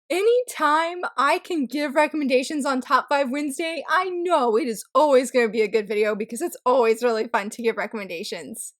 Anytime I can give recommendations on Top 5 Wednesday, I know it is always going to be a good video because it's always really fun to give recommendations.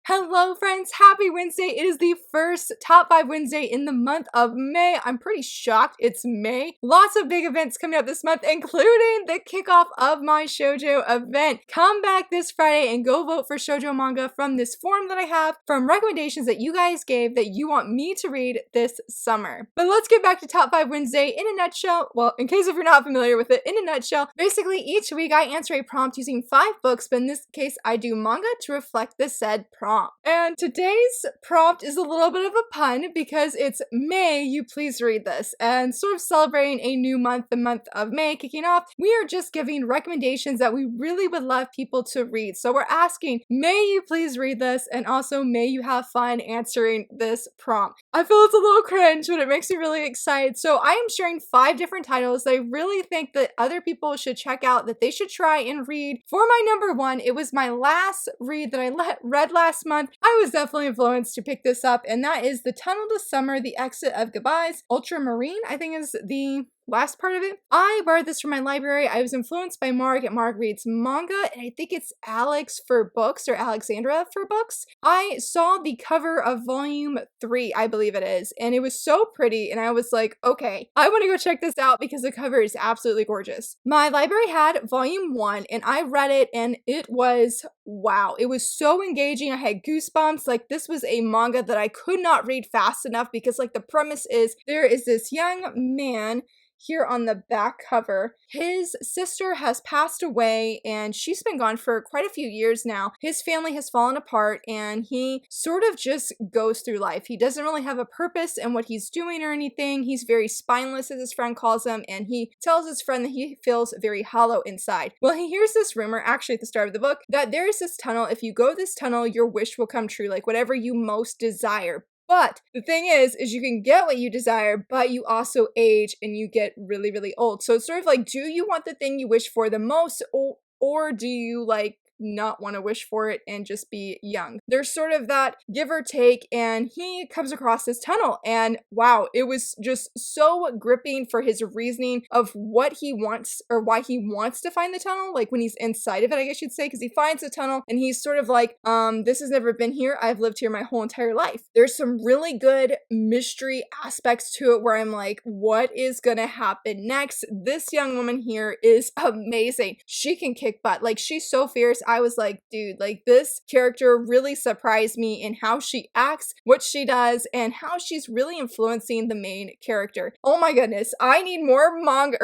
Hello friends, happy Wednesday. It is the first Top 5 Wednesday in the month of May. I'm pretty shocked it's May. Lots of big events coming up this month, including the kickoff of my shoujo event. Come back this Friday and go vote for shoujo manga from this form that I have from recommendations that you guys gave that you want me to read this summer. But let's get back to Top 5 Wednesday in a nutshell. Well, in case if you're not familiar with it, in a nutshell, basically each week I answer a prompt using 5 books, but in this case I do manga to reflect the said prompt. And today's prompt is a little bit of a pun because it's May you please read this, and sort of celebrating a new month, the month of May kicking off, we are just giving recommendations that we really would love people to read. So we're asking, may you please read this, and also may you have fun answering this prompt. I feel it's a little cringe, but it makes me really excited. So I am sharing 5 different titles that I really think that other people should check out, that they should try and read. For my number 1, it was my last read that I read last month. I was definitely influenced to pick this up, and that is The Tunnel to Summer, The Exit of Goodbyes. Ultramarine, I think, is the last part of it. I borrowed this from my library. I was influenced by Marg at Marg Reads Manga, and I think it's Alex for Books or Alexandra for Books. I saw the cover of volume 3, I believe it is, and it was so pretty, and I was like, okay, I want to go check this out because the cover is absolutely gorgeous. My library had volume 1, and I read it, and it was wow. It was so engaging. I had goosebumps. Like, this was a manga that I could not read fast enough because, like, the premise is there is this young man here on the back cover. His sister has passed away and she's been gone for quite a few years now. His family has fallen apart and he sort of just goes through life. He doesn't really have a purpose in what he's doing or anything. He's very spineless, as his friend calls him, and he tells his friend that he feels very hollow inside. Well, he hears this rumor, actually at the start of the book, that there is this tunnel. If you go this tunnel, your wish will come true, like whatever you most desire. But the thing is you can get what you desire, but you also age and you get really, really old. So it's sort of like, do you want the thing you wish for the most, or do you like not want to wish for it and just be young? There's sort of that give or take, and he comes across this tunnel, and wow, it was just so gripping for his reasoning of what he wants or why he wants to find the tunnel, like when he's inside of it, I guess you'd say, because he finds the tunnel and he's sort of like, this has never been here. I've lived here my whole entire life. There's some really good mystery aspects to it where I'm like, what is gonna happen next? This young woman here is amazing. She can kick butt. Like, she's so fierce. I was like, dude, like, this character really surprised me in how she acts, what she does, and how she's really influencing the main character. Oh my goodness, I need more manga.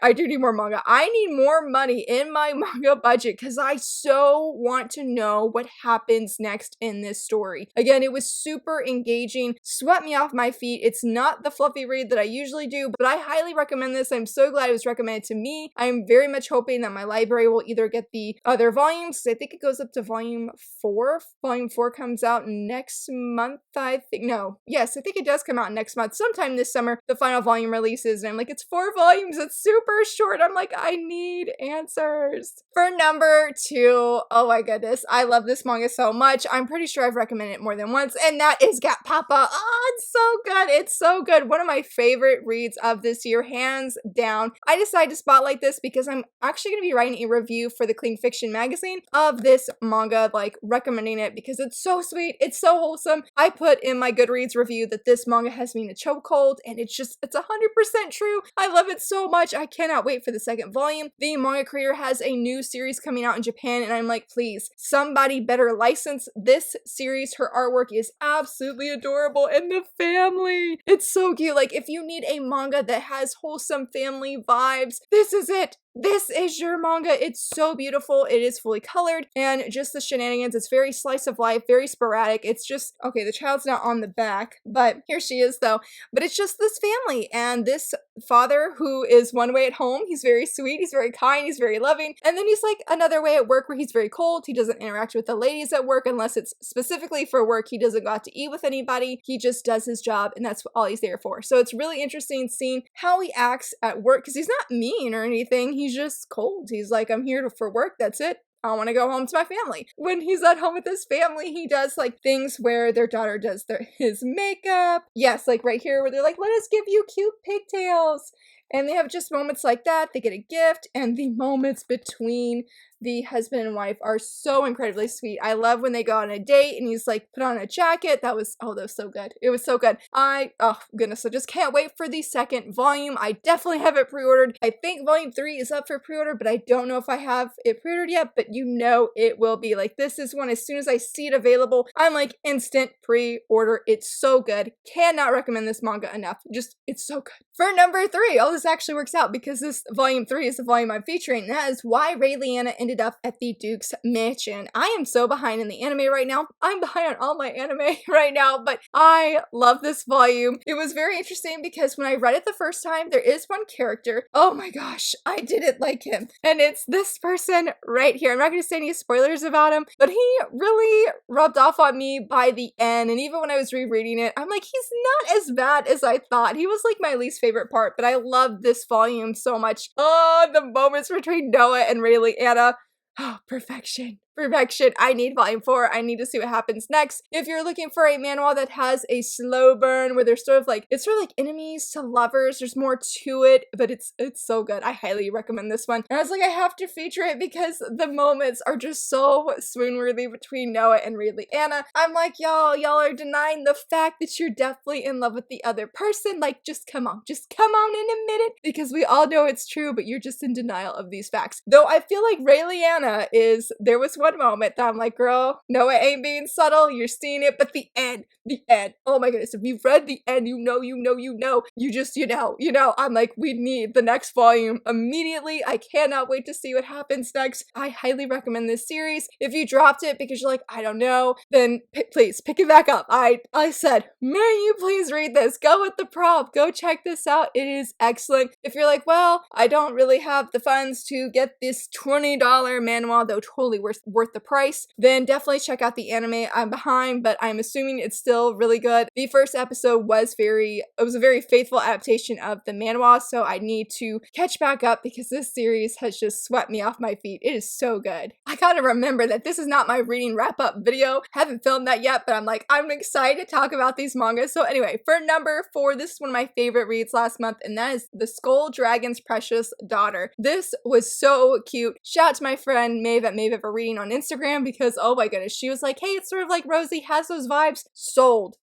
I do need more manga. I need more money in my manga budget because I so want to know what happens next in this story. Again, it was super engaging, swept me off my feet. It's not the fluffy read that I usually do, but I highly recommend this. I'm so glad it was recommended to me. I'm very much hoping that my library will either get the other volumes. I think it goes up to volume 4. Volume 4 comes out next month, I think. No. Yes, I think it does come out next month. Sometime this summer, the final volume releases, and I'm like, it's 4 volumes. It's super short. I'm like, I need answers. For number 2, oh my goodness, I love this manga so much. I'm pretty sure I've recommended it more than once, and that is Gat Papa. Oh, it's so good. It's so good. One of my favorite reads of this year, hands down. I decided to spotlight this because I'm actually going to be writing a review for the Clean Fiction magazine of this manga, like recommending it because it's so sweet, it's so wholesome. I put in my Goodreads review that this manga has me in a chokehold, and it's 100% true. I love it so much. I cannot wait for the second volume. The manga creator has a new series coming out in Japan, and I'm like, please, somebody better license this series. Her artwork is absolutely adorable, and the family, it's so cute. Like, if you need a manga that has wholesome family vibes, this is it. This is your manga. It's so beautiful. It is fully colored, and just the shenanigans. It's very slice of life, very sporadic. It's just, okay, the child's not on the back, but here she is though. But it's just this family and this father who is one way at home. He's very sweet, he's very kind, he's very loving. And then he's like another way at work where he's very cold. He doesn't interact with the ladies at work unless it's specifically for work. He doesn't go out to eat with anybody. He just does his job, and that's all he's there for. So it's really interesting seeing how he acts at work, because he's not mean or anything. he's just cold. He's like, I'm here for work, that's it. I want to go home to my family. When he's at home with his family, he does like things where their daughter does his makeup. Yes, like right here where they're like, let us give you cute pigtails. And they have just moments like that. They get a gift, and the moments between the husband and wife are so incredibly sweet. I love when they go on a date and he's like, put on a jacket. That was so good. It was so good. Oh goodness, I just can't wait for the second volume. I definitely have it pre-ordered. I think volume 3 is up for pre-order, but I don't know if I have it pre-ordered yet, but you know it will be. Like, this is one, as soon as I see it available, I'm like, instant pre-order. It's so good. Cannot recommend this manga enough. Just, it's so good. For number 3, this actually works out because this volume 3 is the volume I'm featuring. That is why Rayleigh ended up at the Duke's mansion. I am so behind in the anime right now. I'm behind on all my anime right now, but I love this volume. It was very interesting because when I read it the first time, there is one character. Oh my gosh, I didn't like him. And it's this person right here. I'm not going to say any spoilers about him, but he really rubbed off on me by the end. And even when I was rereading it, I'm like, he's not as bad as I thought. He was like my least favorite part, but I love this volume so much. Oh, the moments between Noah and Rayleigh Anna. Oh, perfection. Perfection. I need volume 4. I need to see what happens next. If you're looking for a manual that has a slow burn where there's it's sort of like enemies to lovers, there's more to it, but it's so good. I highly recommend this one. And I was like, I have to feature it because the moments are just so swoon-worthy between Noah and Rayleigh Anna. I'm like, y'all are denying the fact that you're definitely in love with the other person. Like, just come on and admit it, because we all know it's true, but you're just in denial of these facts. Though I feel like Rayleigh Anna there was one moment that I'm like, girl, Noah ain't being subtle, you're seeing it, but the end, oh my goodness, if you've read the end, you know, I'm like, we need the next volume immediately. I cannot wait to see what happens next. I highly recommend this series. If you dropped it because you're like, I don't know, then please pick it back up. I said, may you please read this, go with the prompt, go check this out, it is excellent. If you're like, well, I don't really have the funds to get this $20 manual, though totally worth the price, then definitely check out the anime. I'm behind, but I'm assuming it's still really good. The first episode was a very faithful adaptation of the manhwa, so I need to catch back up because this series has just swept me off my feet. It is so good. I gotta remember that this is not my reading wrap-up video. Haven't filmed that yet, but I'm excited to talk about these mangas. So anyway, for number 4, this is one of my favorite reads last month, and that is The Skulldragons' Precious Daughter. This was so cute. Shout out to my friend Maeve at Maeve Ever Reading on Instagram, because oh my goodness, she was like, hey, it's sort of like Rosie, has those vibes. Sold.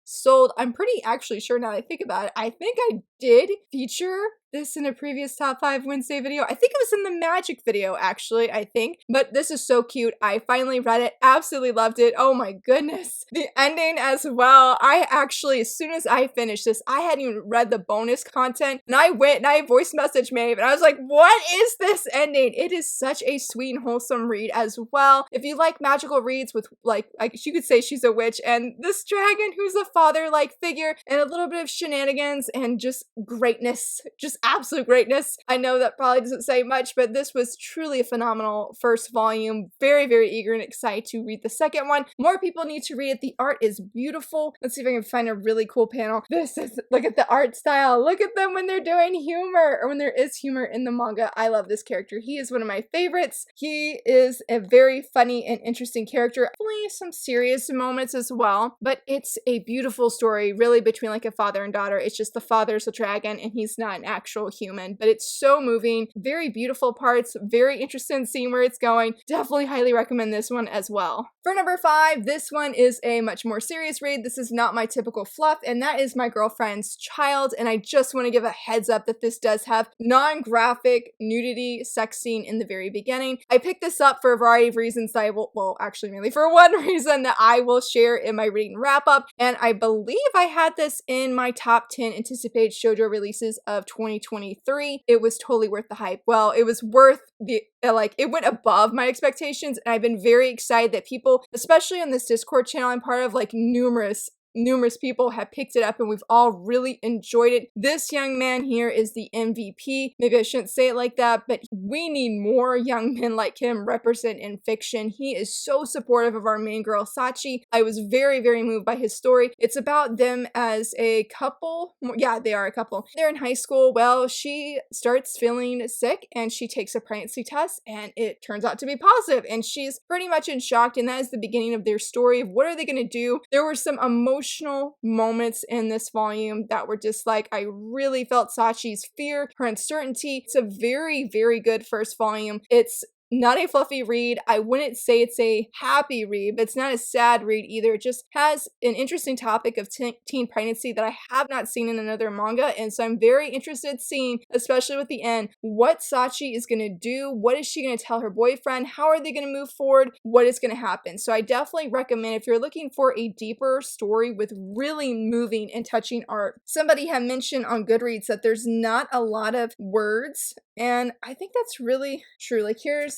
I'm pretty actually sure now that I think about it, I think I did feature this in a previous Top 5 Wednesday video. I think it was in the Magic video, actually, I think. But this is so cute. I finally read it. Absolutely loved it. Oh my goodness. The ending as well. I actually, as soon as I finished this, I hadn't even read the bonus content. And I went and I voice messaged Maeve and I was like, what is this ending? It is such a sweet and wholesome read as well. If you like magical reads with, like you could say she's a witch and this dragon who's a father-like figure and a little bit of shenanigans and just greatness. Just absolute greatness. I know that probably doesn't say much, but this was truly a phenomenal first volume. Very, very eager and excited to read the second one. More people need to read it. The art is beautiful. Let's see if I can find a really cool panel. Look at the art style. Look at them when they're doing humor, or when there is humor in the manga. I love this character. He is one of my favorites. He is a very funny and interesting character. Definitely some serious moments as well, but it's a beautiful story, really, between like a father and daughter. It's just the father's a dragon and he's not an actual human, but it's so moving. Very beautiful parts. Very interested in seeing where it's going. Definitely highly recommend this one as well. For number 5, this one is a much more serious read. This is not my typical fluff, and that is My Girlfriend's Child. And I just want to give a heads up that this does have non-graphic nudity sex scene in the very beginning. I picked this up for a variety of reasons that I will, well, actually mainly for one reason that I will share in my reading wrap up. And I believe I had this in my top 10 anticipated shoujo releases of 2023. It was totally worth the hype. Well, it was worth it went above my expectations, and I've been very excited that people, especially on this Discord channel I'm part of, like numerous numerous people have picked it up and we've all really enjoyed it. This young man here is the MVP. Maybe I shouldn't say it like that, but we need more young men like him represent in fiction. He is so supportive of our main girl, Sachi. I was very, very moved by his story. It's about them as a couple. Yeah, they are a couple. They're in high school. Well, she starts feeling sick and she takes a pregnancy test and it turns out to be positive, and she's pretty much in shock, and that is the beginning of their story of what are they going to do. There were some emotional moments in this volume that were just like, I really felt Sachi's fear, her uncertainty. It's a very, very good first volume. It's not a fluffy read. I wouldn't say it's a happy read, but it's not a sad read either. It just has an interesting topic of teen pregnancy that I have not seen in another manga, and so I'm very interested in seeing, especially with the end, what Sachi is going to do. What is she going to tell her boyfriend? How are they going to move forward? What is going to happen? So I definitely recommend, if you're looking for a deeper story with really moving and touching art. Somebody had mentioned on Goodreads that there's not a lot of words, and I think that's really true. Like, here's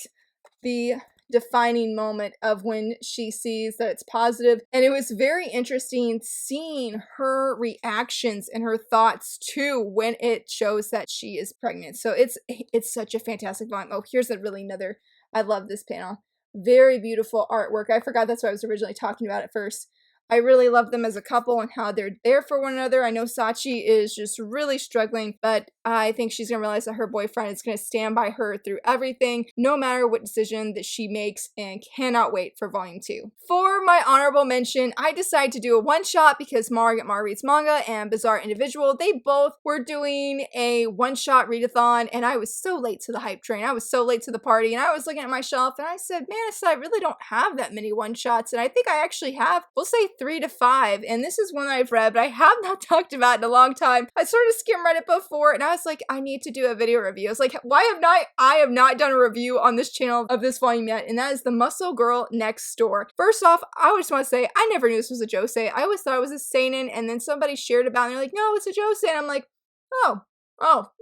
the defining moment of when she sees that it's positive, and it was very interesting seeing her reactions and her thoughts too when it shows that she is pregnant. So it's such a fantastic volume. Oh, here's another. I love this panel. Very beautiful artwork. I forgot that's what I was originally talking about at first. I really love them as a couple and how they're there for one another. I know Sachi is just really struggling, but I think she's going to realize that her boyfriend is going to stand by her through everything, no matter what decision that she makes, and cannot wait for volume 2. For my honorable mention, I decided to do a one-shot because Marg at Marg Reads Manga and Bizarre Individual, they both were doing a one-shot readathon, and I was so late to the hype train. I was so late to the party, and I was looking at my shelf, and I said, man, I really don't have that many one-shots, and I think I actually have, we'll say 3 to 5, and this is one I've read, but I have not talked about in a long time. I sort of skim-read it before, and I was like, I need to do a video review. I was like, why have I have not done a review on this channel of this volume yet, and that is The Muscle Girl Next Door. First off, I just want to say, I never knew this was a josei. I always thought it was a seinen, and then somebody shared about it, and they're like, no, it's a josei, and I'm like, oh,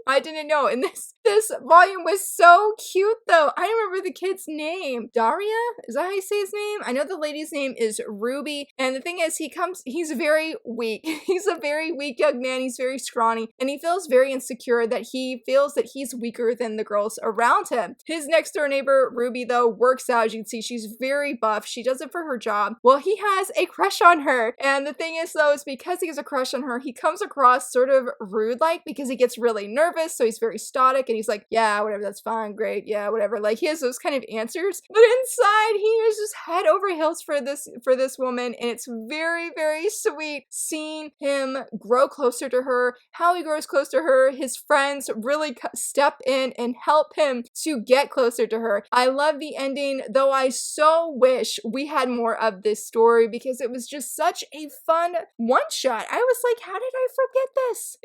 I didn't know. And this volume was so cute though. I remember the kid's name. Daria? Is that how you say his name? I know the lady's name is Ruby. And the thing is, he's very weak. He's a very weak young man. He's very scrawny. And he feels very insecure that he feels that he's weaker than the girls around him. His next door neighbor, Ruby, though, works out. As you can see, she's very buff. She does it for her job. Well, he has a crush on her. And the thing is though, is because he has a crush on her, he comes across sort of rude-like because he gets really nervous. So he's very stoic and he's like, yeah, whatever, that's fine, great, yeah, whatever. Like, he has those kind of answers, but inside he is just head over heels for this woman, and it's very, very sweet seeing him grow closer to her, how he grows close to her. His friends really step in and help him to get closer to her. I love the ending, though I so wish we had more of this story because it was just such a fun one-shot. I was like, how did I forget this?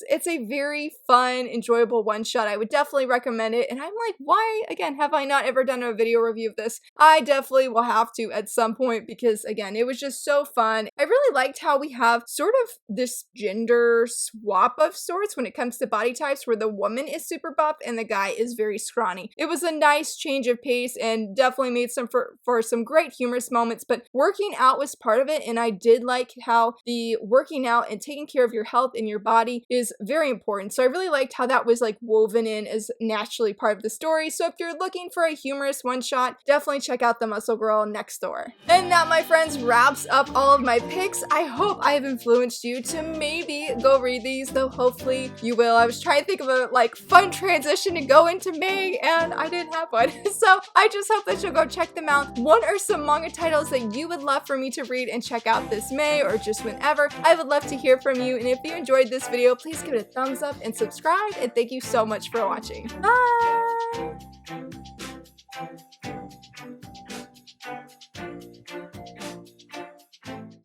It's a very fun, enjoyable one-shot. I would definitely recommend it, and I'm like, why, again, have I not ever done a video review of this? I definitely will have to at some point because, again, it was just so fun. I really liked how we have sort of this gender swap of sorts when it comes to body types, where the woman is super buff and the guy is very scrawny. It was a nice change of pace and definitely made some for some great humorous moments, but working out was part of it, and I did like how the working out and taking care of your health and your body is very important. So I really liked how that was like woven in as naturally part of the story. So if you're looking for a humorous one-shot, definitely check out The Muscle Girl Next Door. And that, my friends, wraps up all of my picks. I hope I have influenced you to maybe go read these, though hopefully you will. I was trying to think of a fun transition to go into May, and I didn't have one. So I just hope that you'll go check them out. What are some manga titles that you would love for me to read and check out this May, or just whenever? I would love to hear from you, and if you enjoyed this video, please give it a thumbs up and subscribe, and thank you so much for watching. Bye!